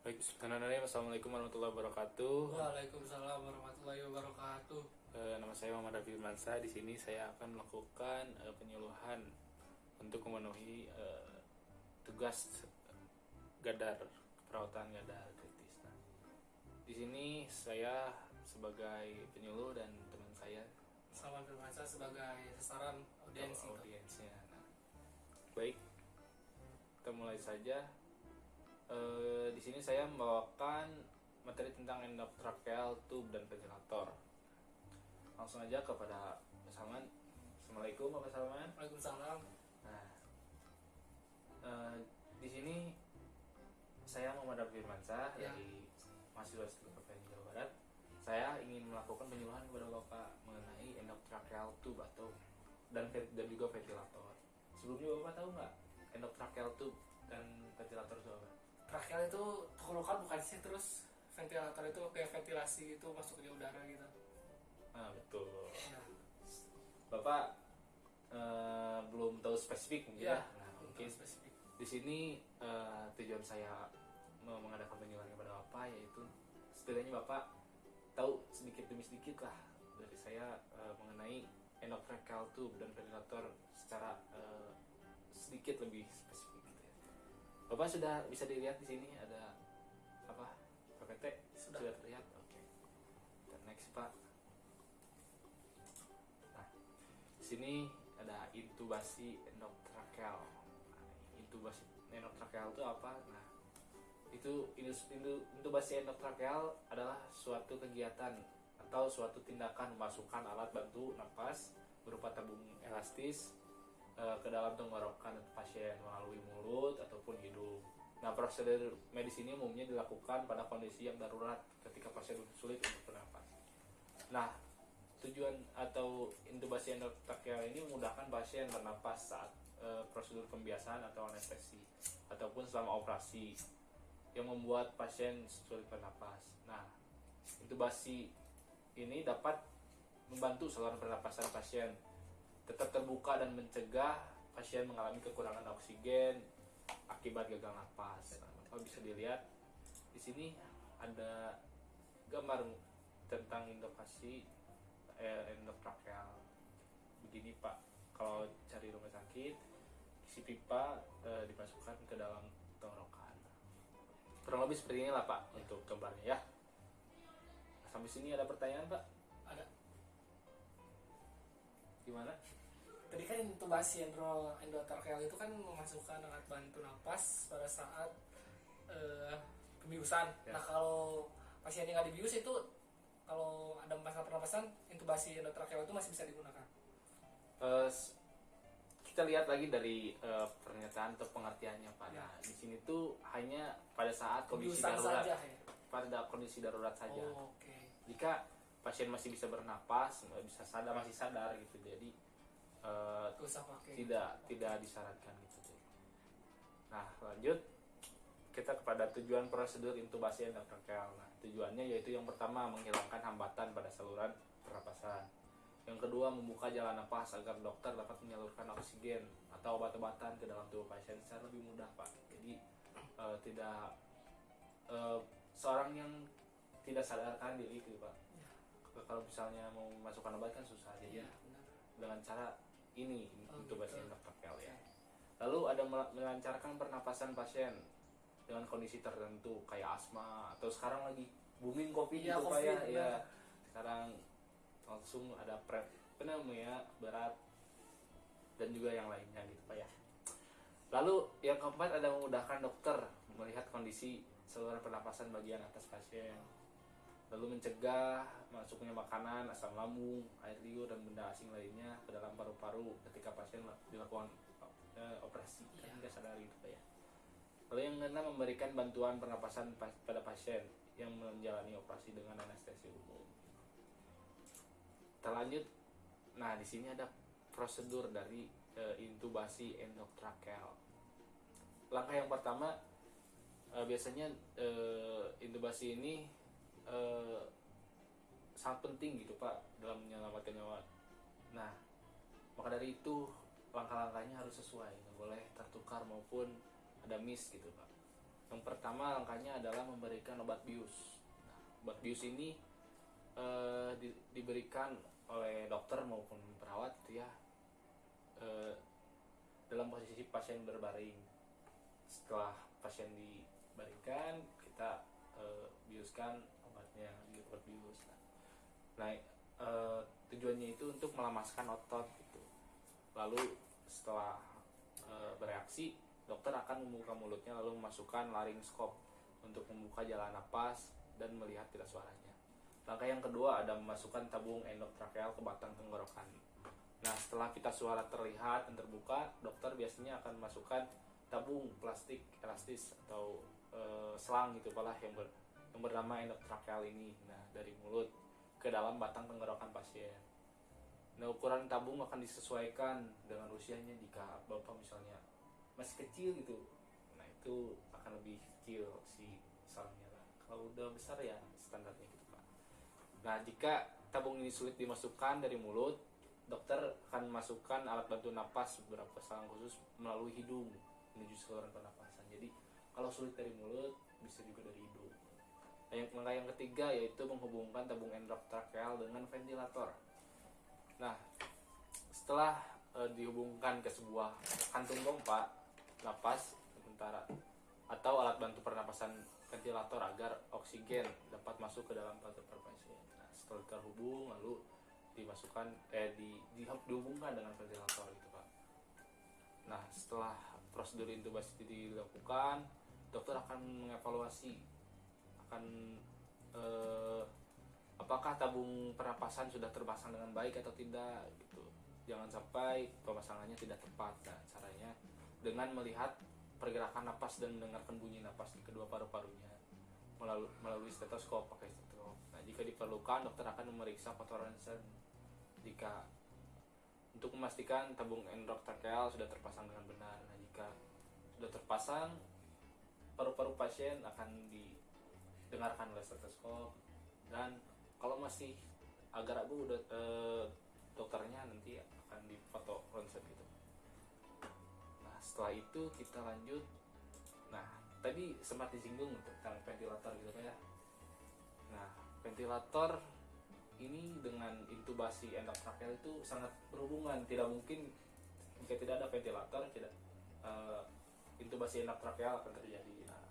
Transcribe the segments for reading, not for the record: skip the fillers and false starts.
Baik, bismillahirrahmanirrahim. Assalamualaikum warahmatullahi wabarakatuh. Waalaikumsalam warahmatullahi wabarakatuh. Nama saya Muhammad David Mansa. Di sini saya akan melakukan penyuluhan untuk memenuhi tugas gadar, perawatan gadar kritis. Nah, di sini saya sebagai penyuluh dan teman saya Selamat bermasa sebagai sasaran audiens itu. audiensnya. Nah, baik, kita mulai saja. Di sini saya membawakan materi tentang endotracheal tube dan ventilator. Langsung aja kepada Pak Salman. Assalamualaikum Pak Salman. Waalaikumsalam. Nah, di sini saya Muhammad Firmansyah Ya. dari mahasiswa Studi Jawa Barat. Saya ingin melakukan penyuluhan kepada Bapak mengenai endotracheal tube dan juga ventilator. Sebelumnya Bapak tahu nggak endotracheal tube dan ventilator itu apa? Tracheal itu tenggorokan bukan sih, terus ventilator itu kayak ventilasi gitu, masuknya udara gitu. Nah, betul. Ya. Bapak belum tahu spesifik mungkin Ya, ya. Nah, mungkin spesifik. di sini tujuan saya mengadakan penyuluhan kepada Bapak yaitu setidaknya Bapak tahu sedikit demi sedikit lah dari saya mengenai endotracheal tube dan ventilator secara sedikit lebih spesifik gitu ya. Bapak sudah bisa dilihat di sini ada apa? PPT Sudah. terlihat. Oke. Kita next Pak. Nah, di sini ada intubasi endotracheal. Nah, intubasi endotracheal itu apa? Nah, itu intubasi endotracheal adalah suatu kegiatan atau suatu tindakan memasukkan alat bantu napas berupa tabung elastis ke dalam tenggorokan pasien melalui mulut ataupun hidung. Nah, prosedur medis ini umumnya dilakukan pada kondisi yang darurat ketika pasien sulit untuk bernapas. Nah, tujuan atau intubasi endotracheal ini memudahkan pasien bernapas saat prosedur pembiasaan atau anestesi ataupun selama operasi yang membuat pasien sulit bernapas. Nah, intubasi ini dapat membantu saluran pernapasan pasien tetap terbuka dan mencegah pasien mengalami kekurangan oksigen akibat gagal napas. Nah, Bapak bisa dilihat di sini ada gambar tentang intubasi endotracheal. Begini Pak, kalau cari rumah sakit, isi pipa dimasukkan ke dalam tenggorokan. Kurang lebih seperti inilah Pak untuk gambarnya ya. Sampai sini ada pertanyaan Pak? Ada. Gimana? Tadi kan intubasi endotracheal itu kan memasukkan alat bantu napas pada saat pembiusan. Ya. Nah, kalau pasiennya nggak dibius itu, kalau ada masalah pernapasan, intubasi endotracheal itu masih bisa digunakan. Kita lihat lagi dari pernyataan atau pengertiannya Pak. Ya. Nah, di sini tuh hanya pada saat kondisi Pembiusan darurat. saja ya. Pada kondisi darurat saja. Oh, oke. Jika pasien masih bisa bernapas, bisa sadar, masih sadar gitu, jadi Gak usah pakai. tidak disarankan gitu. Nah, lanjut kita kepada tujuan prosedur intubasi endotracheal. Nah, tujuannya yaitu yang pertama menghilangkan hambatan pada saluran pernapasan. Yang kedua membuka jalan napas agar dokter dapat menyalurkan oksigen atau obat-obatan ke dalam tubuh pasien secara lebih mudah Pak. Jadi tidak seorang yang tidak sadarkan diri gitu Pak. Ya. Kalau misalnya mau masukkan obat kan susah, jadi Iya, benar. dengan cara ini Oh, intubasi gitu. endotracheal ya. Lalu ada melancarkan pernapasan pasien dengan kondisi tertentu kayak asma atau sekarang lagi booming COVID Iya, gitu Pak COVID, ya. benar. Ya, sekarang langsung ada pneumonia berat dan juga yang lainnya gitu Pak ya. Lalu yang keempat ada memudahkan dokter melihat kondisi saluran pernapasan bagian atas pasien. Lalu mencegah masuknya makanan, asam lambung, air liur dan benda asing lainnya ke dalam paru-paru ketika pasien dilakukan operasi hingga sadar gitu Pak ya. Lalu yang keenam memberikan bantuan pernapasan pada pasien yang menjalani operasi dengan anestesi umum. Kita lanjut. Nah, di sini ada prosedur dari intubasi endotracheal. Langkah yang pertama biasanya intubasi ini sangat penting gitu Pak dalam menyelamatkan nyawa. Nah, maka dari itu langkah-langkahnya harus sesuai, nggak boleh tertukar maupun ada miss gitu Pak. Yang pertama langkahnya adalah memberikan obat bius. Nah, obat bius ini diberikan oleh dokter maupun perawat gitu ya, dalam posisi pasien berbaring. Setelah pasien dibaringkan, kita biuskan obatnya, obat bius. Nah, tujuannya itu untuk melemaskan otot gitu. Lalu setelah bereaksi, dokter akan membuka mulutnya lalu memasukkan laringskop untuk membuka jalan napas dan melihat pita suaranya. Langkah yang kedua ada memasukkan tabung endotrakeal ke batang tenggorokan. Nah, setelah pita suara terlihat dan terbuka, dokter biasanya akan memasukkan tabung plastik elastis atau selang gitu lah yang bernama endotrakeal ini. Nah, dari mulut ke dalam batang tenggorokan pasien. Nah, ukuran tabung akan disesuaikan dengan usianya. Jika bapak misalnya masih kecil gitu, nah itu akan lebih kecil si selangnya lah. Kalau udah besar ya standarnya gitu pak. Nah, jika tabung ini sulit dimasukkan dari mulut, dokter akan masukkan alat bantu napas beberapa selang khusus melalui hidung menuju saluran pernapasan. Jadi kalau sulit dari mulut, bisa juga dari hidung. Nah, langkah yang ketiga yaitu menghubungkan tabung endotrakeal dengan ventilator. Nah, setelah dihubungkan ke sebuah kantung pompa napas sementara atau alat bantu pernapasan ventilator agar oksigen dapat masuk ke dalam paru-paru pasien. Nah, setelah terhubung lalu dimasukkan dihubungkan dengan ventilator gitu pak. Nah, setelah prosedur intubasi dilakukan, dokter akan mengevaluasi akan apakah tabung pernapasan sudah terpasang dengan baik atau tidak gitu. Jangan sampai pemasangannya tidak tepat. Nah, caranya dengan melihat pergerakan napas dan mendengarkan bunyi napas di kedua paru-parunya melalui stetoskop, pakai stetoskop. Nah, jika diperlukan dokter akan memeriksa foto ronsen jika untuk memastikan tabung endotrakeal sudah terpasang dengan benar. Nah, jika sudah terpasang, paru-paru pasien akan didengarkan oleh stetoskop, dan kalau masih agak ragu dokternya nanti akan difoto ronsen gitu. Nah, setelah itu kita lanjut. Nah, tadi sempat disinggung tentang ventilator gitu ya. Nah, ventilator ini dengan intubasi endotrakeal itu sangat berhubungan. Tidak mungkin jika tidak ada ventilator, intubasi endotrakeal akan terjadi. Nah,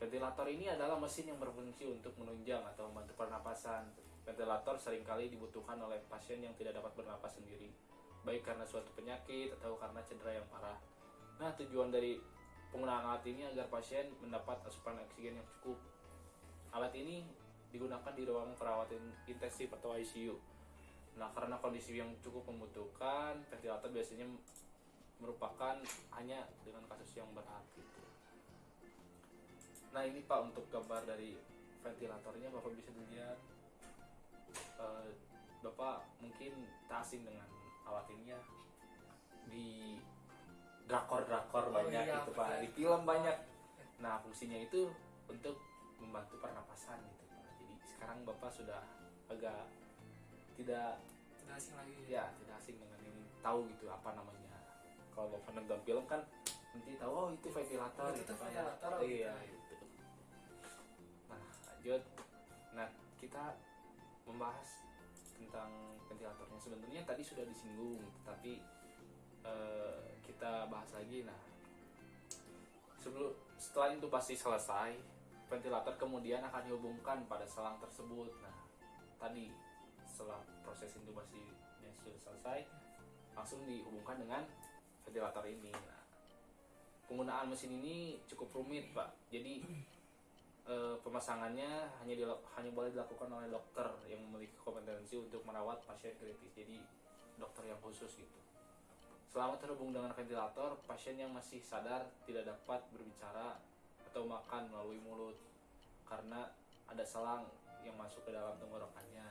ventilator ini adalah mesin yang berfungsi untuk menunjang atau membantu pernapasan. Ventilator seringkali dibutuhkan oleh pasien yang tidak dapat bernapas sendiri, baik karena suatu penyakit atau karena cedera yang parah. Nah, tujuan dari penggunaan alat ini agar pasien mendapat asupan oksigen yang cukup. Alat ini digunakan di ruang perawatan intensif atau ICU. Nah, karena kondisi yang cukup membutuhkan, ventilator biasanya merupakan hanya dengan kasus yang berat gitu. Nah, ini Pak untuk gambar dari ventilatornya, Bapak bisa dilihat. Bapak mungkin tak asing dengan alat ini ya, di drakor-drakor banyak iya, gitu Pak, di film banyak. Nah, fungsinya itu untuk membantu pernapasan gitu Pak. Jadi sekarang Bapak sudah agak tidak asing lagi tidak asing dengan ini, tahu gitu apa namanya. Kalau Bapak nonton film kan nanti tahu, oh itu ventilator itu gitu Pak ya. ventilator Iya gitu. Nah, lanjut. Nah, kita membahas tentang ventilatornya. Sebenarnya tadi sudah disinggung, tapi kita bahas lagi. Nah, setelah intubasi selesai, ventilator kemudian akan dihubungkan pada selang tersebut. Nah, tadi setelah proses intubasinya sudah selesai, langsung dihubungkan dengan ventilator ini. Nah, penggunaan mesin ini cukup rumit Pak. Jadi pemasangannya hanya boleh dilakukan oleh dokter yang memiliki kompetensi untuk merawat pasien kritis. Jadi dokter yang khusus gitu. Selama terhubung dengan ventilator, pasien yang masih sadar tidak dapat berbicara atau makan melalui mulut karena ada selang yang masuk ke dalam tenggorokannya.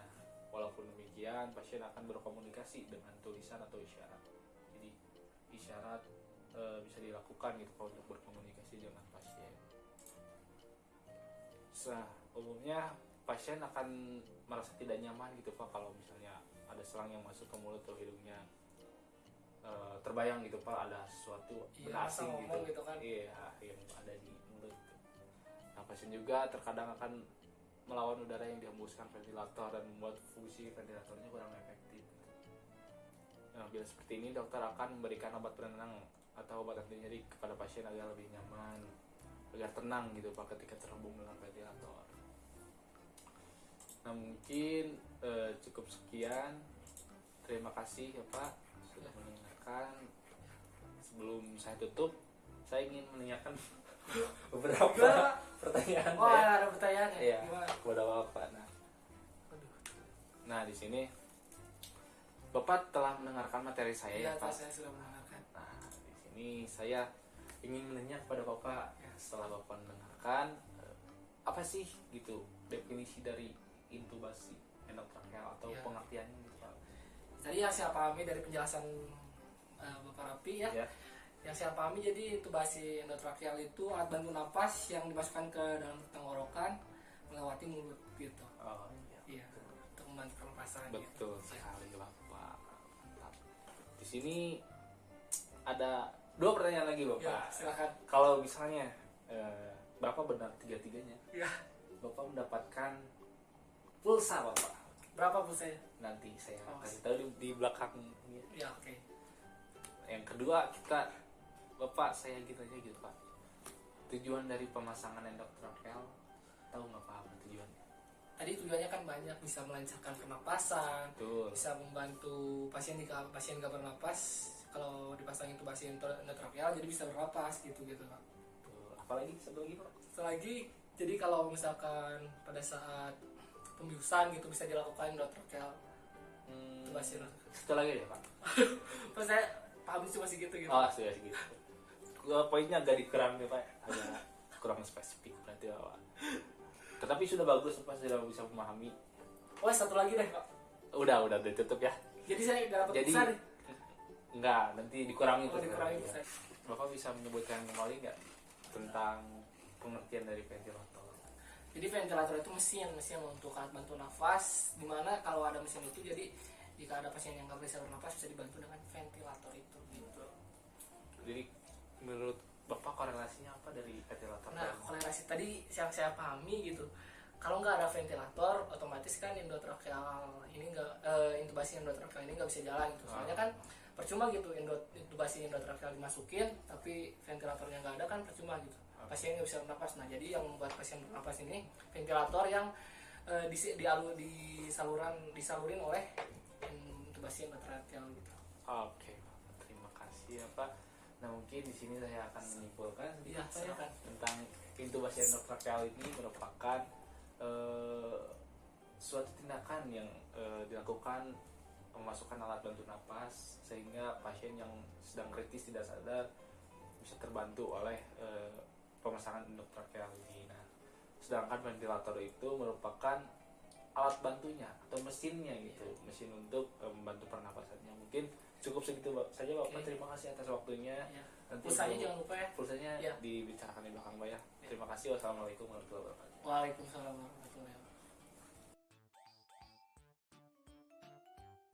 Walaupun demikian, pasien akan berkomunikasi dengan tulisan atau isyarat. Jadi isyarat bisa dilakukan gitu untuk berkomunikasi dengan pasien. Nah, umumnya pasien akan merasa tidak nyaman gitu Pak kalau misalnya ada selang yang masuk ke mulut atau hidungnya. Terbayang gitu Pak ada sesuatu benda asing gitu. Gitu kan. Iya, yang ada di mulut. pasien juga terkadang akan melawan udara yang dihembuskan ventilator dan membuat fungsi ventilatornya kurang efektif. Nah, bila seperti ini dokter akan memberikan obat penenang atau obat anti nyeri kepada pasien agar lebih nyaman, agar tenang gitu Pak ketika terhubung dengan ventilator. Nah mungkin cukup sekian. Terima kasih ya Pak sudah mendengarkan. Sebelum saya tutup, saya ingin menanyakan beberapa pertanyaan. Oh, ada pertanyaan ya? Iya, Gimana? kepada Bapak. Aduh. Nah di sini Bapak telah mendengarkan materi saya Iya, ya Pak. saya sudah mendengarkan. Nah di sini saya ingin menanya kepada Bapak ya, setelah Bapak mendengarkan apa sih gitu definisi dari intubasi endotrakeal atau Ya. pengertiannya gitu Pak? Tadi yang saya pahami dari penjelasan Bapak Rapi ya, Ya. yang saya pahami jadi intubasi endotrakeal itu alat bantu napas yang dimasukkan ke dalam tenggorokan melewati mulut gitu. Oh Iya, untuk membantu pernapasan. betul Gitu. sekali Bapak. Mantap. Di sini ada 2 pertanyaan lagi Bapak. Ya, silakan. Kalau misalnya Bapak benar tiga-tiganya, Ya, Bapak mendapatkan pulsa Bapak. berapa pulsanya? Nanti saya Oh, kasih tahu di belakang ini. Ya, oke. Yang kedua Bapak saya gitu aja gitu Pak. Tujuan dari pemasangan endotrakeal tahu nggak Pak apa tujuannya? Tadi tujuannya kan banyak, bisa melancarkan pernapasan, Betul. bisa membantu pasien jika pasien nggak bernapas, kalau dipasang intubasi endotrakeal jadi bisa bernapas gitu Pak. Betul. Apalagi satu lagi Pak? Selagi jadi kalau misalkan pada saat pembiusan gitu bisa dilakukan endotrakeal intubasi endotrakeal. Satu lagi ya Pak. Terus saya paham cuma segitu gitu. Oh sudah segitu. Poinnya agak dikurang nih Pak, agak kurang spesifik berarti Pak. Tetapi sudah bagus Pak, sudah bisa memahami. Oh, satu lagi deh Pak. Udah ditutup ya. Jadi saya nggak dapat Jadi pulsa nih. enggak, nanti dikurangi Oh, tuh. dikurangi Ya. pulsa. Bapak bisa menyebutkan kembali nggak tentang pengertian dari ventilator? Jadi ventilator itu mesin untuk alat bantu nafas, dimana kalau ada mesin itu jadi jika ada pasien yang nggak bisa bernafas bisa dibantu dengan ventilator itu gitu. Jadi menurut Bapak korelasinya apa dari ventilator? Nah, kolerasi tadi yang saya pahami gitu, kalau nggak ada ventilator otomatis kan endotrakeal ini intubasi endotrakeal ini nggak bisa jalan gitu. Soalnya kan percuma gitu intubasi endotrakeal dimasukin tapi ventilatornya nggak ada kan percuma gitu, pasien nggak bisa bernapas. Nah jadi yang membuat pasien bernapas ini ventilator yang disalurin oleh intubasi endotrakeal gitu. Oke, Pak. Terima kasih ya Pak. Nah mungkin di sini saya akan menyimpulkan Iya, sedikit Pak, ya, silakan. tentang intubasi endotrakeal ini merupakan suatu tindakan yang dilakukan memasukkan alat bantu napas sehingga pasien yang sedang kritis tidak sadar bisa terbantu oleh pemasangan endotrakeal ini. Nah, sedangkan ventilator itu merupakan alat bantunya atau mesinnya gitu, mesin untuk membantu pernapasannya. Mungkin cukup segitu saja Bapak. Oke. Terima kasih atas waktunya. Ya. Nanti Pulsanya jangan lupa ya. Pulsanya Ya. dibicarakan di belakang Pak ya. Terima kasih. Wassalamualaikum warahmatullahi wabarakatuh. Waalaikumsalam warahmatullahi wabarakatuh.